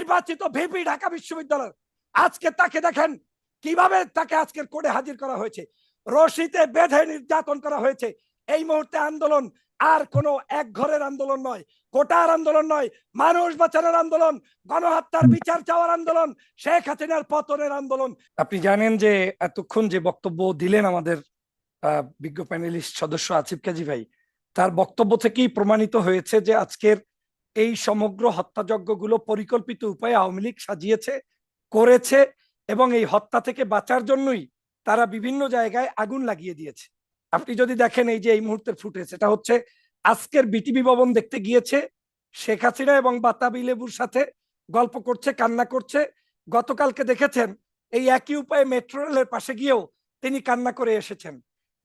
নির্বাচিত ভিপি ঢাকা বিশ্ববিদ্যালয়, আজকে তাকে দেখেন কিভাবে তাকে আজকের কোর্টে হাজির করা হয়েছে, রশিতে বেঁধে নির্যাতন করা হয়েছে। এই মুহূর্তে আন্দোলন আর কোনো এক ঘরের আন্দোলন নয়, কোটার আন্দোলন নয়, মানুষ বাঁচানোর আন্দোলন, গণহত্যার বিচার চাওয়ার আন্দোলন, শেখ হাসিনার পতনের আন্দোলন। আপনি জানেন যে এতক্ষণ যে বক্তব্য দিলেন আমাদের বিজ্ঞ প্যানেলিস্ট সদস্য আসিফ কাজী ভাই, তার বক্তব্য থেকেই প্রমাণিত হয়েছে যে আজকের এই সমগ্র হত্যাযজ্ঞগুলো পরিকল্পিত উপায়ে আওয়ামী লীগ সাজিয়েছে, করেছে, এবং এই হত্যা থেকে বাঁচার জন্যই তারা বিভিন্ন জায়গায় আগুন লাগিয়ে দিয়েছে। আপনি যদি দেখেন এই যে এই মুহূর্তের ফুটেজ, এটা হচ্ছে আজকের বিটিভি ভবন দেখতে গিয়েছে শেখ হাসিনা এবং বাতাবি লেবুর সাথে গল্প করছে, কান্না করছে। গতকালকে দেখেছেন এই একই উপায়ে মেট্রো রেলের পাশে গিয়েও তিনি কান্না করে এসেছেন।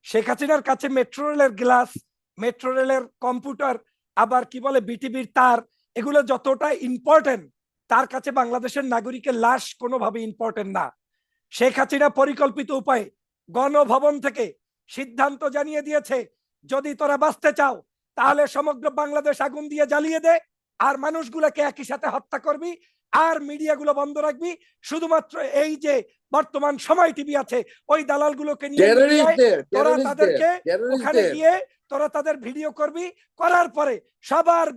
শেখ হাসিনার কাছে মেট্রো রেলের গ্লাস, মেট্রো রেলের কম্পিউটার, আবার কি বলে বিটিভির তার, এগুলো যতটা ইম্পর্টেন্ট, তার কাছে বাংলাদেশের নাগরিকের লাশ কোনোভাবে ইম্পর্টেন্ট না। শেখ হাসিনা পরিকল্পিত উপায়ে গণভবন থেকে সিদ্ধান্ত জানিয়ে দিয়েছে, যদি তোরা বাঁচতে চাও তাহলে সমগ্র বাংলাদেশ আগুন দিয়ে জ্বালিয়ে দে, আর মানুষগুলোকে একই সাথে হত্যা করবি, আর মিডিয়াগুলো বন্ধ রাখবি। শুধুমাত্র এই যে বর্তমান সময় টিভি আছে, ওই দালালগুলোকে নিয়ে তোরা তাদেরকে ওখানে গিয়ে তোরা তাদের ভিডিও করবি, করার পরে সবার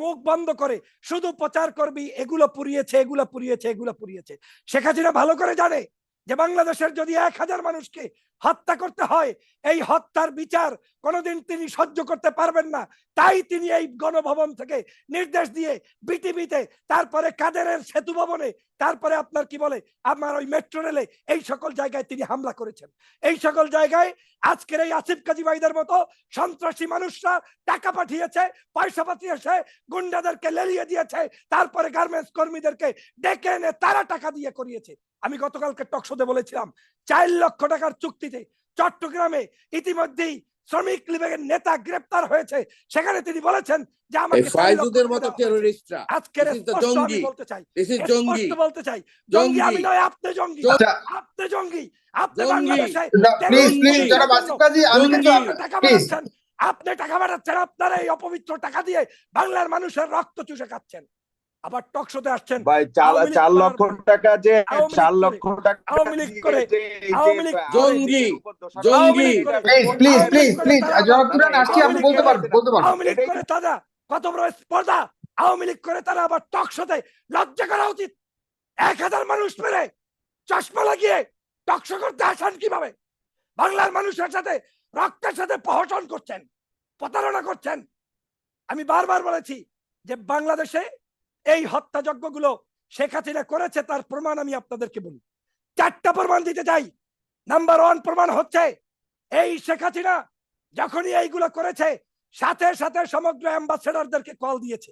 মুখ বন্ধ করে শুধু প্রচার করবি এগুলো পুড়িয়েছে, এগুলো পুড়িয়েছে, এগুলো পুড়িয়েছে। শেখ হাসিনা ভালো করে জানে যে বাংলাদেশের যদি 1000 মানুষকে হত্যা করতে হয়, এই হত্যার বিচার কোনোদিন তিনি সহ্য করতে পারবেন না। তাই তিনি এই গণভবন থেকে নির্দেশ দিয়ে বিটিভিতে, তারপরে কাদেরের সেতু ভবনে, তারপরে আপনার কি বলে আমার ওই মেট্রো রেলে, এই সকল জায়গায় তিনি হামলা করেছেন। এই সকল জায়গায় আজকের এই আসিফ কাজী ভাইদের মতো সন্ত্রাসী মানুষরা টাকা পাঠিয়েছে, পয়সা পাঠিয়েছে, গুন্ডাদেরকে লেলিয়ে দিয়েছে, তারপরে গার্মেন্টস কর্মীদেরকে ডেকে এনে তারা টাকা দিয়ে করিয়েছে। আমি গতকালকে টকশোতে বলেছিলাম 4 লক্ষ টাকার চুক্তিতে চট্টগ্রামে ইতিমধ্যেই শ্রমিক লীগের নেতা গ্রেপ্তার হয়েছে। সেখানে তিনি বলেছেন যে আমাকে ফাইজুদের মতো টেররিস্টরা আজকে জঙ্গি, বলতে চাই, দিস ইজ জঙ্গি, বলতে চাই, জঙ্গি আমি নয়, আপনি জঙ্গি, আপনি জঙ্গি, আপনি বাংলাদেশে প্লিজ প্লিজ যারা আসিফ কাজী, আমি কিন্তু টাকা পাঠাচ্ছেন, আপনি টাকা পাঠাচ্ছেন, আপনারা এই অপবিত্র টাকা দিয়ে বাংলার মানুষের রক্ত চুষে খাচ্ছেন। আবার টকশোতে আসছেন ভাই 4 লক্ষ টাকা যে 4 লক্ষ টাকা আওয়ামী লীগ করে, আওয়ামী লীগ জঙ্গি, জঙ্গি, প্লিজ প্লিজ প্লিজ যারা পুরান আসছি আপনি বলতে পারবেন আওয়ামী লীগ করে তারা কত বড় স্পর্ধা, আওয়ামী লীগ করে তারা আবার টকশোতে লজ্জা করা উচিত। 1000 মানুষ মেরে চশমা লাগিয়ে টকশো করতে আসেন কিভাবে? বাংলার মানুষের সাথে রক্তের সাথে প্রহসন করছেন, প্রতারণা করছেন। আমি বারবার বলেছি যে বাংলাদেশে এই হত্যাযজ্ঞগুলো শেখ হাসিনা করেছে, তার প্রমাণ আমি আপনাদেরকে বলি। 4টা প্রমাণ দিতে চাই। নাম্বার 1 প্রমাণ হচ্ছে এই শেখ হাসিনা যখনই এইগুলো করেছে, সাথে সাথে সমগ্র অ্যাম্বাসেডরদেরকে কল দিয়েছে,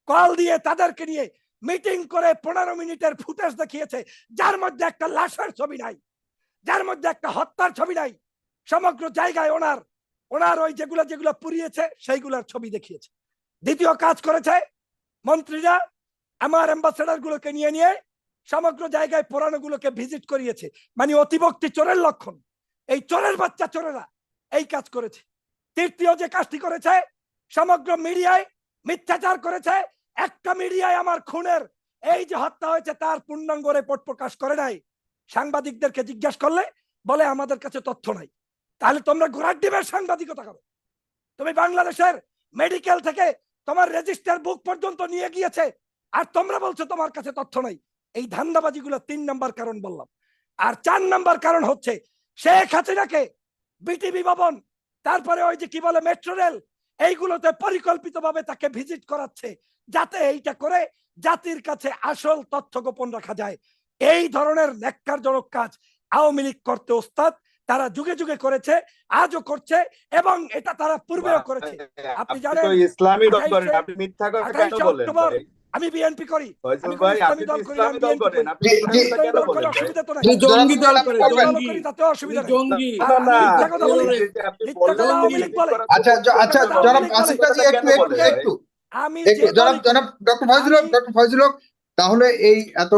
কল দিয়ে তাদেরকে নিয়ে মিটিং করে 15 মিনিটের ফুটেজ দেখিয়েছে, যার মধ্যে একটা লাশের ছবি নাই, যার মধ্যে একটা হত্যার ছবি নাই। সমগ্র জায়গায় ওনার ওই যেগুলো পুড়িয়েছে সেইগুলোর ছবি দেখিয়েছে। দ্বিতীয় কাজ করেছে, মন্ত্রীরা আমার অ্যাম্বাসেডর গুলোকে নিয়ে সমগ্র জায়গায় পুরানোগুলোকে ভিজিট করিয়েছে। মানে অতিভক্তি চোরের লক্ষণ, এই চোরের বাচ্চা চোরেরা এই কাজ করেছে। তৃতীয় যে কাজটি করেছে, সমগ্র মিডিয়ায় মিথ্যাচার করেছে। একটা মিডিয়ায় আমার খুনের এই যে হত্যা হয়েছে তার পূর্ণাঙ্গ রিপোর্ট প্রকাশ করে নাই। সাংবাদিকদেরকে জিজ্ঞাসা করলে বলে আমাদের কাছে তথ্য নাই। তাহলে তোমরা ঘোড়ার ডিমের সাংবাদিকতা করো। তুমি বাংলাদেশের মেডিকেল থেকে তোমার রেজিস্টার বুক পর্যন্ত নিয়ে গিয়েছে, আর তোমরা বলছো তোমার কাছে তথ্য নাই। এই ধান্দাবাজিগুলো 3 নাম্বার কারণ বললাম। আর 4 নাম্বার কারণ হচ্ছে শেখ হাসিনাকে বিটিভি ভবন, তারপরে ওই যে কি বলে মেট্রো রেল, এইগুলোতে পরিকল্পিতভাবে তাকে ভিজিট করাচ্ছে, যাতে এইটা করে জাতির কাছে আসল তথ্য গোপন রাখা যায়। এই ধরনের ন্যাক্কারজনক কাজ আওয়ামী লীগ করতে ওস্তাদ। তারা যুগে যুগে করেছে, আজও করছে, এবং এটা তারা পূর্বেও করেছে। আপনি জানেন ইসলামী দল করেন, আপনি মিথ্যা কথা কেন বলেন? আমি বিএনপি করি, ফয়সাল ভাই আপনি ইসলামী দল করেন, আপনি মিথ্যা কথা কেন বলেন? অসুবিধা তো নাই, জঙ্গি দল করে, জঙ্গি, তাতে অসুবিধা নাই। জঙ্গি, মিথ্যা কথা বলি, মিথ্যা কথা আওয়ামী লীগ বলে। আচ্ছা আচ্ছা জনাব আসিফ কাজী একটু আমি জনাব ডক্টর ফয়জুল হক, তাহলে এই এত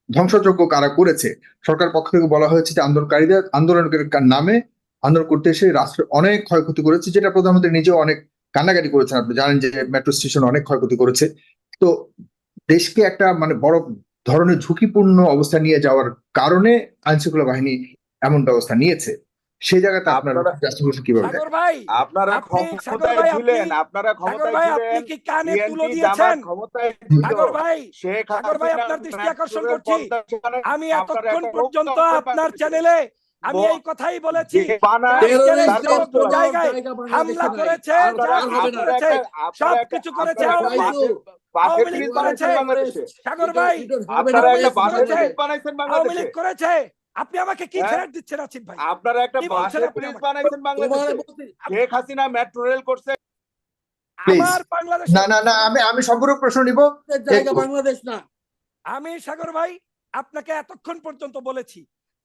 ধ্বংসযজ্ঞ কারা করেছে? সরকার পক্ষ থেকে বলা হয়েছে যে আন্দোলনের নামে আন্দোলন করতে এসে রাষ্ট্রের অনেক ক্ষয়ক্ষতি করেছে, যেটা প্রধানমন্ত্রী নিজেও অনেক কান্নাকাটি করেছেন। আপনি জানেন যে মেট্রো স্টেশন অনেক ক্ষয়ক্ষতি করেছে। তো দেশকে একটা মানে বড় ধরনের ঝুঁকিপূর্ণ অবস্থা নিয়ে যাওয়ার কারণে আইনশৃঙ্খলা বাহিনী এমন ব্যবস্থা নিয়েছে। সেই জায়গাতে আপনার আপনারা- জাস্টিফিকেশন কিভাবে সাগর দেখেন? ভাই, আপনারা আপনি সাগর ক্ষমতায় ভাই ছিলেন, আপনি আপনারা সাগর ক্ষমতায় ভাই আপনি ছিলেন, কি কানে তুলো বিএনপি দিয়েছেন? জামাত ক্ষমতায় ছিল। সাগর ভাই, শেখ সাগর ভাই হাসিনা আপনার দৃষ্টি আকর্ষণ মেট্রোরেল করছি। পদ্মা সেখানে আমি আপনারা এতক্ষণ একটা পর্যন্ত রোবট আপনার বানিয়েছেন। চ্যানেলে আমি এই কথাই বলেছি যে বানায় যে আজকের এই তার সমগ্র কষ্ট হয়। জায়গায় হামলা করেছে, আপনারা যা কিছু আপনারা করেছে আপনারা সবকিছু করেছে আপনারা আওয়ামী লীগ। বাসের আওয়ামী লীগ ব্রিজ করেছে। বানাইছেন বাংলাদেশে। সাগর ভাই, আপনারা আওয়ামী একটা লীগ বাসের করেছে, ব্রিজ বানাইছেন আওয়ামী বাংলাদেশে। লীগ করেছে। আপনি আমাকে কি হ্যাঁ? থ্রেট দিচ্ছেন আসিফ ভাই? আপনারা একটা কি বলছেন বাসের আপনি ব্রিজ আমাকে? বানাইছেন বাংলাদেশে। শেখ হাসিনা মেট্রো রেল করছে। Please. আমার বাংলাদেশে না না না, আমি সম্পূর্ণ প্রশ্ন নিব। জায়গা একটু। বাংলাদেশ না। আমি সাগর ভাই আপনাকে এতক্ষণ পর্যন্ত বলেছি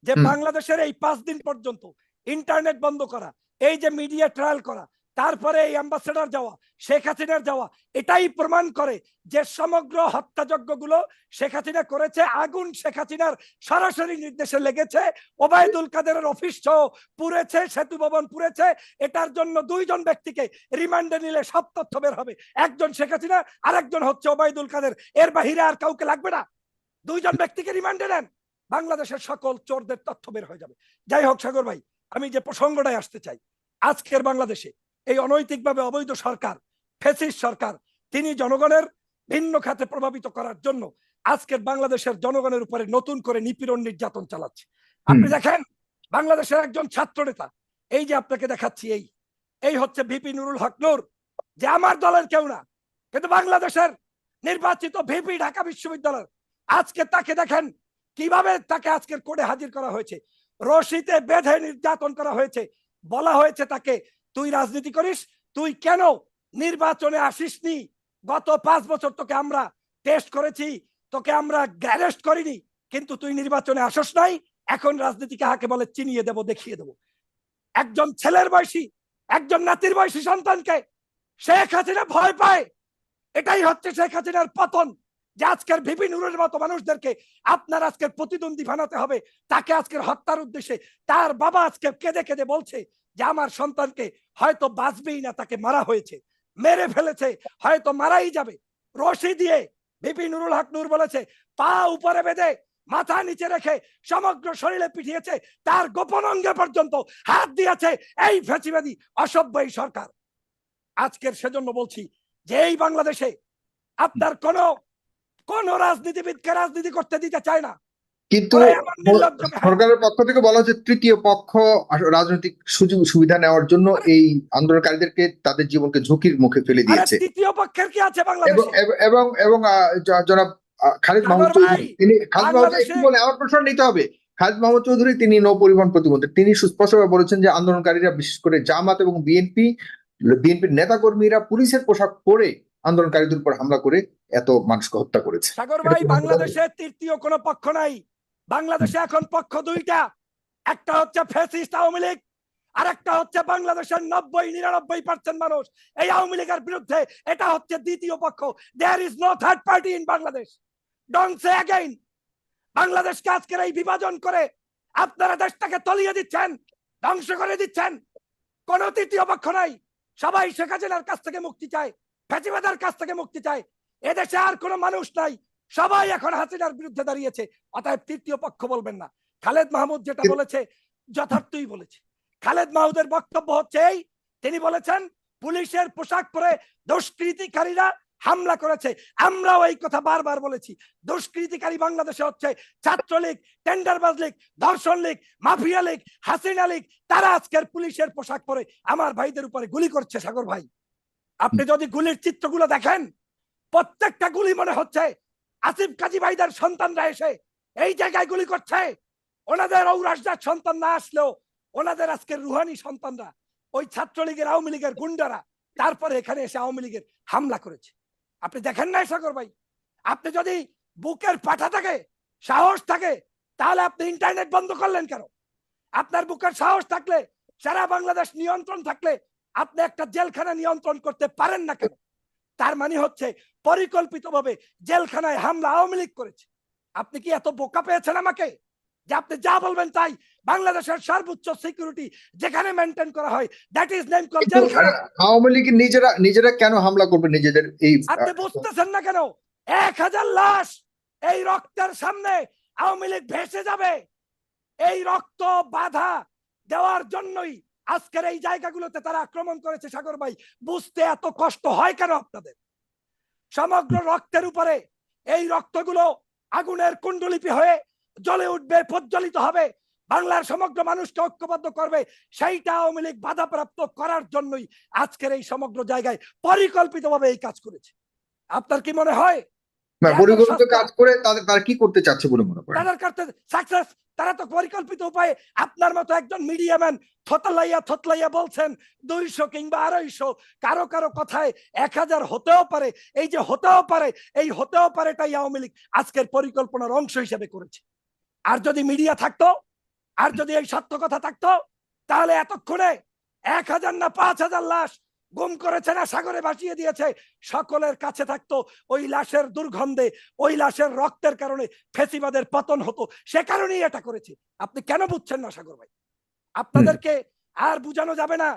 যে হুম। বাংলাদেশের এই 5 দিন পর্যন্ত ইন্টারনেট বন্ধ করা, এই যে মিডিয়া ট্রায়াল করা, তারপরে এই অ্যাম্বাসেডর যাওয়া, শেখ হাসিনার যাওয়া, এটাই প্রমাণ করে যে সমগ্র হত্যাযজ্ঞগুলো শেখ হাসিনা করেছে। আগুন শেখ হাসিনার সরাসরি নির্দেশে লেগেছে। ওবায়দুল কাদেরের অফিস সহ পুড়েছে, সেতু ভবন পুড়েছে। এটার জন্য 2 জন ব্যক্তিকে রিমান্ডে নিলে সব তথ্য বের হবে। একজন শেখ হাসিনা, আরেকজন হচ্ছে ওবায়দুল কাদের। এর বাহিরে আর কাউকে লাগবে না। 2 জন ব্যক্তিকে রিমান্ডে নেন, বাংলাদেশের সকল চোরদের তথ্য বের হয়ে যাবে। যাই হোক সাগর ভাই, আমি যে প্রসঙ্গটায় আসতে চাই, আজকের বাংলাদেশে এই অনৈতিকভাবে অবৈধ সরকার, ফ্যাসিস্ট সরকার, তিনি জনগণের ভিন্ন খাতে প্রভাবিত করার জন্য আজকের বাংলাদেশের জনগণের উপরে নতুন করে নিপীড়ন নির্যাতন চালাচ্ছে। আপনি দেখেন বাংলাদেশের একজন ছাত্র নেতা, এই যে আপনাকে দেখাচ্ছি, এই হচ্ছে ভিপি নুরুল হক নূর, যে আমার দলের কেউ না, কিন্তু বাংলাদেশের নির্বাচিত ভিপি ঢাকা বিশ্ববিদ্যালয়ের। আজকে তাকে দেখেন কিভাবে তাকে আজকের কোর্টে হাজির করা হয়েছে, রশিতে বেঁধে নির্যাতন করা হয়েছে। বলা হয়েছে তাকে, তুই রাজনীতি করিস, তুই কেন নির্বাচনে আসিসনি? গত 5 বছর তোকে আমরা টেস্ট করেছি, তোকে আমরা অ্যারেস্ট করিনি, কিন্তু তুই নির্বাচনে আসস নাই। এখন রাজনীতি কাকে বলে চিনিয়ে দেব, দেখিয়ে দেব। একজন ছেলের বয়সী, একজন নাতির বয়সী সন্তানকে শেখ হাসিনা ভয় পায়। এটাই হচ্ছে শেখ হাসিনার পতন, যে আজকের ভিপি নুরের মতো মানুষদেরকে আপনার আজকের প্রতিদ্বন্দ্বী বানাতে হবে। তাকে আজকের হত্যার উদ্দেশ্যে তার বাবা আজকে কেঁদে কেঁদে বলছে যে আমার সন্তানকে হয়তো বাঁচবেই না, তাকে মারা হয়েছে, মেরে ফেলেছে, হয়তো মারাই যাবে। রশি দিয়ে ভিপি নুরুল হক নূর বলেছে, পা উপরে বেঁধে মাথা নিচে রেখে সমগ্র শরীরে পিঠিয়েছে, তার গোপন অঙ্গে পর্যন্ত হাত দিয়েছে এই ফ্যাসিবাদী অসভ্য এই সরকার। আজকের সেজন্য বলছি যে এই বাংলাদেশে আপনার কোন রাজনীতিবিদকে রাজনীতি করতে দিতে চায় না। কিন্তু ওরা এমন নির্লজ্জ। সরকারের পক্ষ থেকে বলা হচ্ছে তৃতীয় পক্ষ রাজনৈতিক সুযোগ সুবিধা নেওয়ার জন্য এই আন্দোলনকারীদেরকে তাদের জীবনকে ঝুঁকির মুখে ফেলে আরে দিয়েছে। তৃতীয় পক্ষের কি আছে এবং বাংলাদেশে? এবং এবং জনাব খালিদ সাগর মাহমুদ ভাই, চৌধুরী, তিনি খালিদ মাহমুদ বাংলাদেশে একটু বলে আমার প্রশ্ন নিতে হবে। খালিদ মাহমুদ চৌধুরী তিনি নৌ পরিবহন প্রতিমন্ত্রী, তিনি সুস্পষ্টভাবে বলেছেন যে আন্দোলনকারীরা বিশেষ করে জামাত এবং বিএনপির নেতাকর্মীরা পুলিশের পোশাক পরে আন্দোলনকারীদের উপর হামলা করে এত মানুষকে হত্যা করেছে। সাগর ভাই, বাংলাদেশে তৃতীয় কোনো পক্ষ নাই। বাংলাদেশে এখন পক্ষ 2টা, একটা হচ্ছে ফ্যাসিস্ট আওয়ামী লীগ, আর একটা হচ্ছে বাংলাদেশের 90-99% মানুষ এই আওয়ামী লীগের বিরুদ্ধে। এটা হচ্ছে দ্বিতীয় পক্ষ। There is no third party in Bangladesh. Don't say again. বাংলাদেশকে আজকের এই বিভাজন করে আপনারা দেশটাকে তলিয়ে দিচ্ছেন, ধ্বংস করে দিচ্ছেন। কোন তৃতীয় পক্ষ নাই। সবাই শেখ হাসিনার কাছ থেকে মুক্তি চায়, ফ্যাসিবাদের কাছ থেকে মুক্তি চায়। এদেশে আর কোনো মানুষ নাই, সবাই এখন হাসিনার বিরুদ্ধে দাঁড়িয়েছে। অতএব তৃতীয় পক্ষ বলবেন না। খালেদ মাহমুদ যেটা বলেছে যথার্থই বলেছে। খালেদ মাহমুদের বক্তব্য হচ্ছে এই, তিনি বলেছেন পুলিশের পোশাক পরে দুষ্কৃতিকারীরা হামলা করেছে। আমরাও এই কথা বারবার বলেছি। দুষ্কৃতিকারী বাংলাদেশে হচ্ছে ছাত্রলীগ, টেন্ডারবাজ লীগ, ধর্ষণ লীগ, মাফিয়া লীগ, হাসিনা লীগ। তারা আজকের পুলিশের পোশাক পরে আমার ভাইদের উপরে গুলি করছে। সাগর ভাই, আপনি যদি গুলির চিত্রগুলো দেখেন, প্রত্যেকটা গুলি মনে হচ্ছে আসিফ কাজী ভাইদের সন্তানরা এসে এই জায়গায় গুলি করছে। ওনাদের ঔরাসদার সন্তান না আসলেও ওনাদের আজকের রুহানি সন্তানরা, ওই ছাত্রলীগের আওয়ামী লীগের গুন্ডারা তারপরে এখানে এসে আওয়ামী লীগের হামলা করেছে। আপনি দেখেন না সাগর ভাই? আপনি যদি বুকের পাঠা থাকে, সাহস থাকে, তাহলে আপনি ইন্টারনেট বন্ধ করলেন কেন? আপনার বুকের সাহস থাকলে, সারা বাংলাদেশ নিয়ন্ত্রণ থাকলে আপনি একটা জেলখানা নিয়ন্ত্রণ করতে পারেন না কেন? তার মানে হচ্ছে পরিকল্পিতভাবে জেলখানায় হামলা আওয়ামী লীগ করেছে। আপনি কি এত বোকা পেয়েছেন আমাকে যে আপনি যা বলবেন তাই? বাংলাদেশের সর্বোচ্চ সিকিউরিটি যেখানে মেনটেন করা হয়, দ্যাট ইজ নেম কল জেলখানা। আওয়ামী লীগ নিজেরা কেন হামলা করবে নিজেদের এই? আপনি বুঝতেছেন না কেন? 1000 লাশ এই রক্তের সামনে আওয়ামী লীগ ভেসে যাবে। এই রক্ত বাধা দেওয়ার জন্যই আজকের এই জায়গাগুলোতে তারা আক্রমণ করেছে। সাগর ভাই, বুঝতে এত কষ্ট হয় কেন আপনাদের? সমগ্র রক্তের উপরে এই রক্তগুলো আগুনের কুণ্ডলিপি হয়ে জ্বলে উঠবে, প্রজ্বলিত হবে, বাংলার সমগ্র মানুষকে ঐক্যবদ্ধ করবে। সেইটা আওয়ামী লীগ বাধাপ্রাপ্ত করার জন্যই আজকের এই সমগ্র জায়গায় পরিকল্পিতভাবে এই কাজ করেছে। আপনার কি মনে হয় পরিকল্পিত কাজ করে তারা কি করতে চাচ্ছে বলে মনে করেন? তাদের করতে সাকসেস? তারা তো পরিকল্পিত উপায়ে আপনার মতো একজন মিডিয়াম্যান থতলাইয়া বলছেন 200 কিংবা 250, কারো কারো কথায় 1000 হতেও পারে। এই যে হতেও পারে, এই হতেও পারেটাই আওয়ামী লীগ আজকের পরিকল্পনার অংশ হিসেবে করেছে। আর যদি মিডিয়া থাকতো, আর যদি এই সত্য কথা থাকতো, তাহলে এতক্ষণে 1000 না 5000 লাশ গুম করেছে না সাগরে ভাসিয়ে দিয়েছে, সকলের কাছে থাকতো। ওই লাশের দুর্গন্ধে, ওই লাশের রক্তের কারণে ফ্যাসিবাদের পতন হতো। সে কারণেই এটা করেছে। আপনি কেন বুঝছেন না সাগর ভাই? আপনাদেরকে আর বুঝানো যাবে না।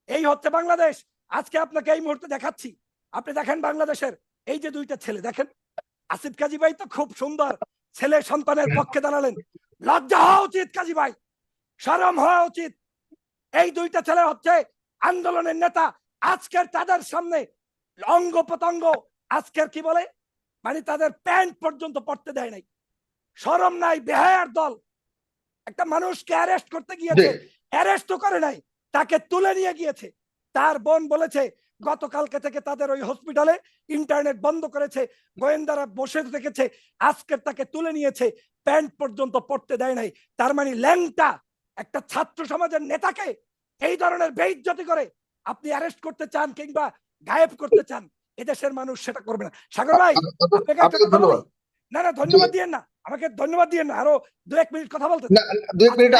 এই হচ্ছে বাংলাদেশ। আজকে আপনাকে এই মুহূর্তে দেখাচ্ছি। আপনি দেখেন বাংলাদেশের এই যে 2টা ছেলে দেখেন। আসিফ কাজী ভাই তো খুব সুন্দর ছেলে সন্তানের পক্ষে দাঁড়ালেন। লজ্জা হওয়া উচিত কাজী ভাই, শরম হওয়া উচিত। এই 2টা ছেলে হচ্ছে আন্দোলনের নেতা। আজকের তাদের সামনে অঙ্গ প্রত্যঙ্গ আজকের কি বলে, মানে তাদের প্যান্ট পর্যন্ত পড়তে দেয় নাই। শরম নাই, বেহায়ার দল। একটা মানুষকে অ্যারেস্ট করতে গিয়েছে, অ্যারেস্ট তো করে নাই, তাকে তুলে নিয়ে গিয়েছে। তার বোন বলেছে গতকালকে থেকে তাদের ওই হসপিটালে ইন্টারনেট বন্ধ করেছে, গোয়েন্দারা বসে দেখেছে। আজকের তাকে তুলে নিয়েছে, প্যান্ট পর্যন্ত পড়তে দেয় নাই। তার মানে ল্যাংটা একটা ছাত্র সমাজের নেতাকে এই ধরনের বেইজ্জতি করে আপনি অ্যারেস্ট করতে চান কিংবা গায়েব করতে চান, এদেশের মানুষ সেটা করবে না। সাগর ভাই, না না ধন্যবাদ দিয়েন না আমাকে, ধন্যবাদ দিয়েন না। আরো 2-1 মিনিট কথা বলতে। না 2-1 মিনিট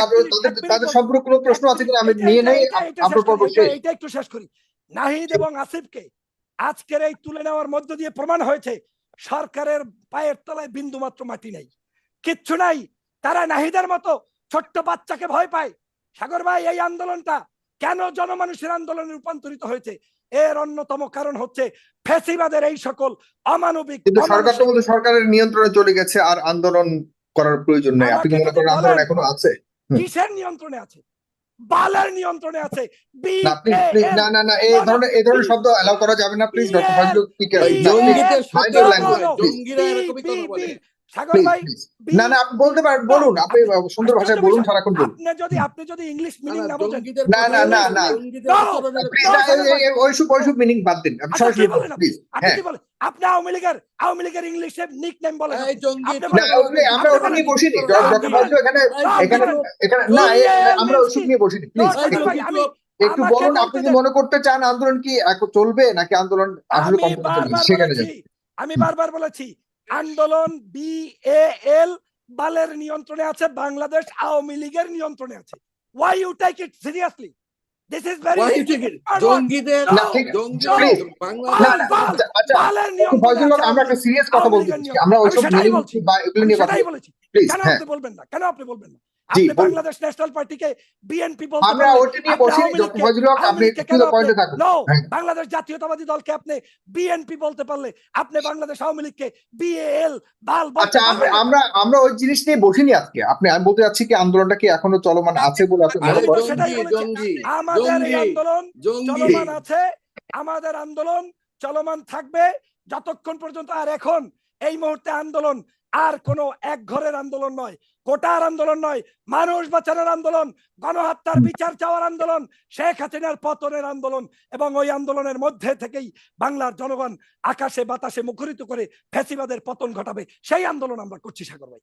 তাদের সম্পর্কে কোনো প্রশ্ন আছে কিনা আমি নিয়ে নেই। আপনার পর্ব শেষ। এটা একটু শেষ করি। নাহিদ এবং আসিফকে আজকের এই তুলে নেওয়ার মধ্য দিয়ে প্রমাণ হয়েছে সরকারের পায়ের তলায় বিন্দু মাত্র মাটি নাই, কিচ্ছু নাই। তারা নাহিদের মতো ছোট্ট বাচ্চাকে ভয় পায়। সাগর ভাই, এই আন্দোলনটা কেন জনমানুষের আন্দোলনে রূপান্তরিত হয়েছে, এর অন্যতম কারণ হচ্ছে ফ্যাসিবাদের এই সকল অমানবিক। কিন্তু সরকার তো বলতে সরকারের নিয়ন্ত্রণে চলে গেছে, আর আন্দোলন করার প্রয়োজন নেই। আপনি কি মনে করেন আন্দোলন এখনো আছে? কিসের নিয়ন্ত্রণে আছে? বালের নিয়ন্ত্রণে আছে। না প্লিজ, না না না, এই ধরনের শব্দ অ্যালাউ করা যাবে না প্লিজ। ডক্টর ফজলুল স্পিকার, জঙ্গিদের জঙ্গিরা এরকমই কথা বলে। সাগর ভাই, না না আপনি বলতে পারেন, বলুন, আপনি সুন্দর ভাষায় বলুন, সারাক্ষণ বলুন। আপনি যদি ইংলিশ মিনিং না বোঝেন, না না না না ওইসব মিনিং বাদ দিন, আপনি সরাসরি বলুন প্লিজ। হ্যাঁ, আপনি আওয়ামী লীগের ইংলিশে নিকনেম বলেন। আমরা ওটা নিয়ে বসিনি ডক্টর ফজলুল, এখানে না, আমরা ওইসব নিয়ে বসিনি প্লিজ। একটু বলুন, আপনি কি মনে করতে চান আন্দোলন কি চলবে নাকি আন্দোলন আসলে সেখানে যাবে? আমি বারবার বলেছি আন্দোলন BAL বালের নিয়ন্ত্রণে আছে, বাংলাদেশ আওয়ামী লীগের নিয়ন্ত্রণে আছে। Why you take it seriously? This is very জঙ্গিদের ফজলুল, আমরা একটা সিরিয়াস কথা বলতে চাচ্ছি, আমরা ওইসব এগুলো নিয়ে কথা বলছি প্লিজ। কেন আপনি বলবেন না? কেন আপনি বলবেন না? জি, আপনি বাংলাদেশ ন্যাশনাল পার্টিকে বিএনপি বলতে আমরা ওটা নিয়ে বসিনি ডক্টর ফজলুল, আপনি একটু পয়েন্টে থাকুন। বাংলাদেশ জাতীয়তাবাদী দলকে আপনি বিএনপি বলতে পারলে আপনি বাংলাদেশ আওয়ামী লীগকে BAL বাল বলতে আচ্ছা, আমরা ওই জিনিস নিয়ে বসিনি আজকে। আমি বলতে চাচ্ছি কি আন্দোলনটা কি এখনো চলমান আছে বলে আপনি মনে করেন? আমাদের এই আন্দোলন চলমান আছে, আমাদের আন্দোলন চলমান থাকবে যতক্ষণ পর্যন্ত। আর এখন এই মুহূর্তে আন্দোলন আর কোন এক ঘরের আন্দোলন নয়, কোটার আন্দোলন নয়, মানুষ বাঁচানোর আন্দোলন, গণহত্যার বিচার চাওয়ার আন্দোলন, শেখ হাসিনার পতনের আন্দোলন। এবং ওই আন্দোলনের মধ্যে থেকেই বাংলার জনগণ আকাশে বাতাসে মুখরিত করে ফ্যাসিবাদের পতন ঘটাবে। সেই আন্দোলন আমরা করছি সাগর ভাই।